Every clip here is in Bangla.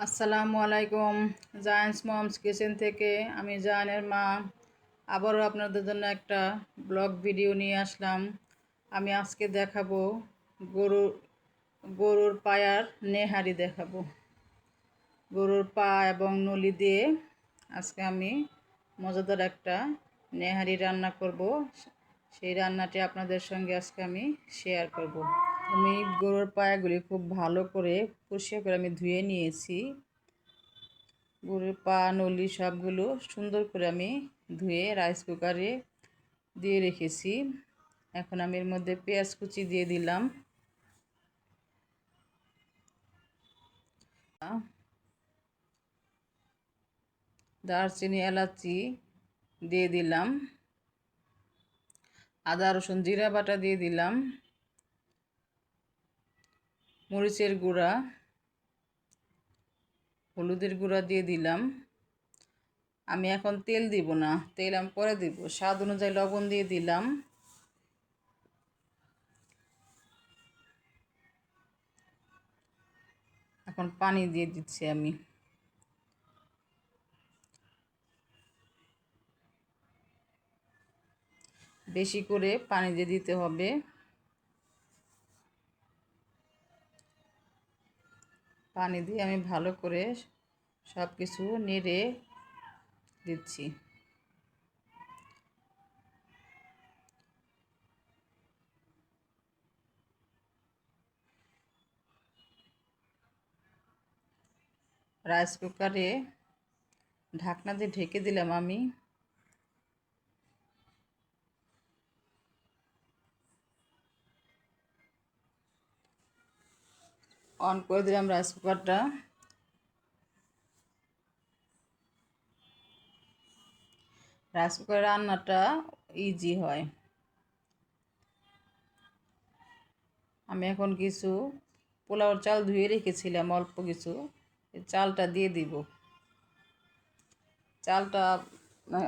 আসসালামু আলাইকুম। জায়ান্টস মমস কিচেন থেকে আমি জায়ানের মা আবারও আপনাদের জন্য একটা ব্লগ ভিডিও নিয়ে আসলাম। আমি আজকে দেখাবো গরুর পায়ার নেহারি দেখাবো। গরুর পা এবং নলি দিয়ে আজকে আমি মজাদার একটা নেহারি রান্না করব। সেই রান্নাটি আপনাদের সঙ্গে আজকে আমি শেয়ার করব। আমি গরুর পায়াগুলি খুব ভালো করে পরিষ্কার করে আমি ধুয়ে নিয়েছি। গরুর পা নলি সবগুলো সুন্দর করে আমি ধুয়ে রাইস কুকারে দিয়ে রেখেছি। এখন আমি এর মধ্যে পেঁয়াজ কুচি দিয়ে দিলাম, দারচিনি এলাচি দিয়ে দিলাম, আদা রসুন জিরা বাটা দিয়ে দিলাম, মরিচের গুঁড়া, হলুদের গুঁড়া দিয়ে দিলাম। আমি এখন তেল দিব না, তেল আমি পরে দিব। স্বাদ অনুযায়ী লবণ দিয়ে দিলাম। এখন পানি দিয়ে দিচ্ছি আমি। বেশি করে পানি দিয়ে দিতে হবে। পানি দিয়ে আমি ভালো করে সব কিছু নেড়ে দিচ্ছি। রাইস কুকারে ঢাকনা দিয়ে ঢেকে দিলাম আমি। অন করে দিলাম রাইস কুকারটা। রাইস কুকারের রান্নাটা ইজি হয়। আমি এখন কিছু পোলাওর চাল ধুয়ে রেখেছিলাম, অল্প কিছু চালটা দিয়ে দিব। চালটা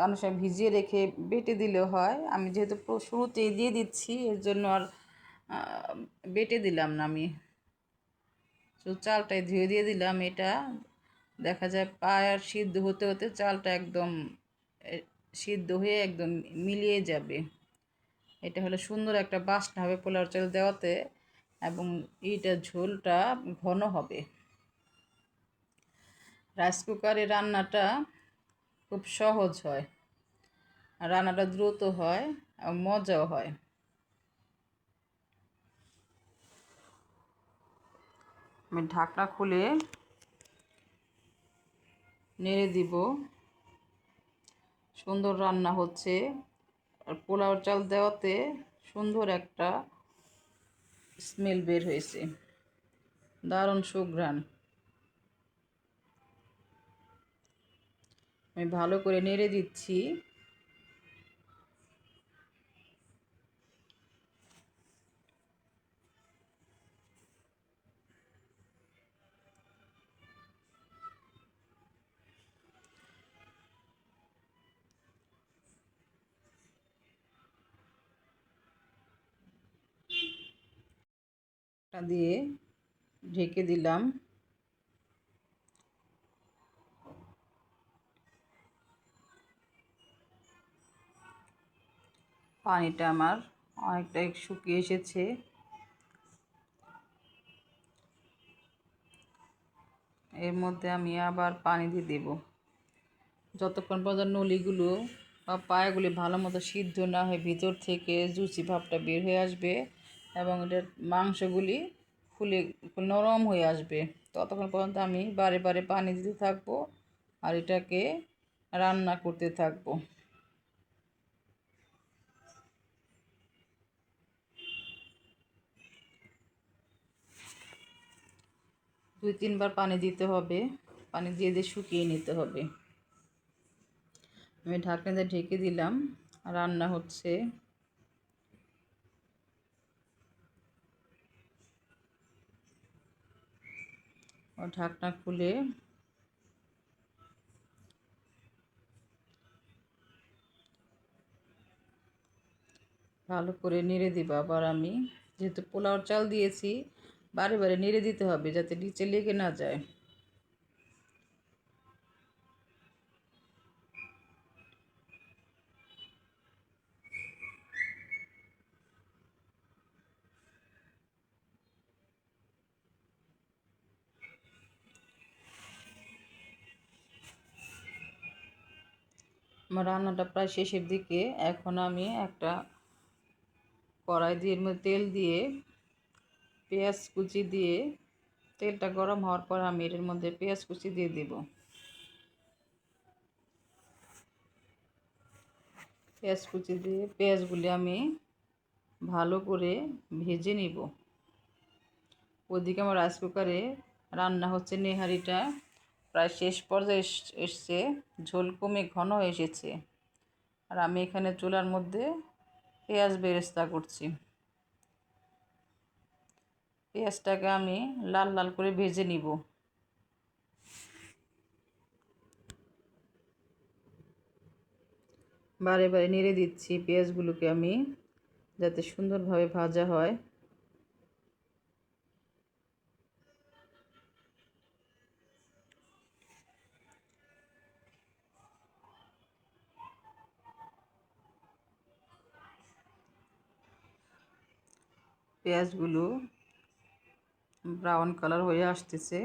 অনেক সময় ভিজিয়ে রেখে বেটে দিলেও হয়। আমি যেহেতু শুরুতেই দিয়ে দিচ্ছি এর জন্য আর বেটে দিলাম না। আমি শুধু চালটাই ধুয়ে দিয়ে দিলাম। এটা দেখা যায় পায়ার সিদ্ধ হতে হতে চালটা একদম সিদ্ধ হয়ে একদম মিলিয়ে যাবে। এটা হলে সুন্দর একটা বাসনা হবে পোলাও চাল দেওয়াতে, এবং এইটা ঝোলটা ঘন হবে। রাইস কুকারে রান্নাটা খুব সহজ হয়, রান্নাটা দ্রুত হয় এবং মজাও হয়। আমি ঢাকনা খুলে নেড়ে দিব। সুন্দর রান্না হচ্ছে, আর পোলাও চাল দেওয়াতে সুন্দর একটা স্মেল বের হয়েছে, দারুণ সুঘ্রাণ। আমি ভালো করে নেড়ে দিচ্ছি। দিয়ে ঢেকে দিলাম। পানিটা আমার অনেকটাই শুকিয়ে এসেছে। এর মধ্যে আমি আবার পানি দিয়ে দেব। যতক্ষণ পর্যন্ত নলিগুলো বা পায়াগুলি ভালো মতো সিদ্ধ না হয়ে ভিতর থেকে জুসি ভাবটা বের হয়ে আসবে এবং এটার মাংসগুলি ফুলে নরম হয়ে আসবে, ততক্ষণ পর্যন্ত আমি বারে বারে পানি দিতে থাকবো আর এটাকে রান্না করতে থাকবো। 2-3 বার পানি দিতে হবে। পানি দিয়ে দিয়ে শুকিয়ে নিতে হবে। আমি ঢাকনা দিয়ে ঢেকে দিলাম, রান্না হচ্ছে। ঢাকনা খুলে ভালো করে নেড়ে দিব। আবার আমি যেহেতু পোলাওর চাল দিয়েছি, বারে বারে নেড়ে দিতে হবে যাতে নিচে লেগে না যায়। আমার রান্নাটা প্রায় শেষের দিকে। এখন আমি একটা কড়াই দিয়ে এর মধ্যে তেল দিয়ে পেঁয়াজ কুচি দিয়ে, তেলটা গরম হওয়ার পর আমি এর মধ্যে পেঁয়াজ কুচি দিয়ে দেব। পেঁয়াজ কুচি দিয়ে পেঁয়াজগুলি আমি ভালো করে ভেজে নিব। ওদিকে আমার রাইস কুকারে রান্না হচ্ছে, নেহারিটা প্রায় শেষ পর্যায়ে এসছে, ঝোল কমে ঘন হয়ে এসেছে। আর আমি এখানে চুলার মধ্যে পেঁয়াজ বেরেস্তা করছি। পেঁয়াজটাকে আমি লাল লাল করে ভেজে নিব। বারে বারে নেড়ে দিচ্ছি পেঁয়াজগুলোকে আমি, যাতে সুন্দরভাবে ভাজা হয়। পেঁয়াজগুলো ব্রাউন কালার হয়ে আসতেছে।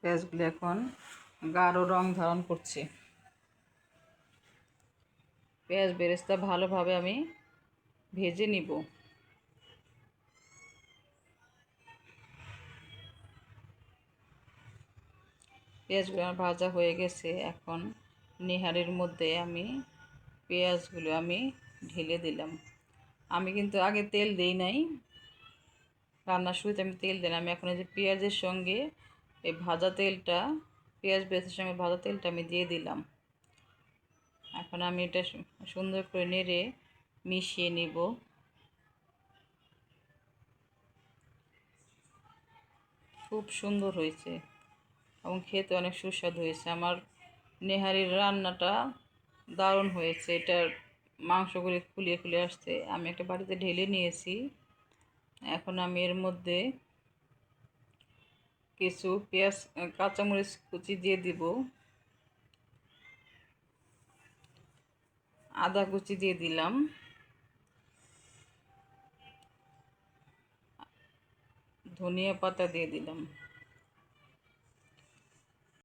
পেঁয়াজগুলো এখন গাঢ় রং ধারণ করছে। পেঁয়াজ বেরেস্তা ভালোভাবে আমি ভেজে নিব। পেঁয়াজগুলো আমার ভাজা হয়ে গেছে। এখন নেহারির মধ্যে আমি পেঁয়াজগুলো আমি ঢেলে দিলাম। আমি কিন্তু আগে তেল দেই নাই, রান্নার শুরুতে আমি তেল দিলাম। আমি এখন এই যে পেঁয়াজের সঙ্গে এই ভাজা তেলটা, পেঁয়াজ বেরেস্তার সঙ্গে ভাজা তেলটা আমি দিয়ে দিলাম। এখন আমি এটা সুন্দর করে নেড়ে মিশিয়ে নিব। খুব সুন্দর হয়েছে এবং খেতে অনেক সুস্বাদু হয়েছে। আমার নেহারির রান্নাটা দারুণ হয়েছে। এটার মাংসগুলি ফুলিয়ে ফুলিয়ে আসছে। আমি একটা বাটিতে ঢেলে নিয়েছি। এখন আমি এর মধ্যে কিছু পেঁয়াজ, কাঁচামরিচ কুচি দিয়ে দিব, আদা কুচি দিয়ে দিলাম, ধনিয়া পাতা দিয়ে দিলাম।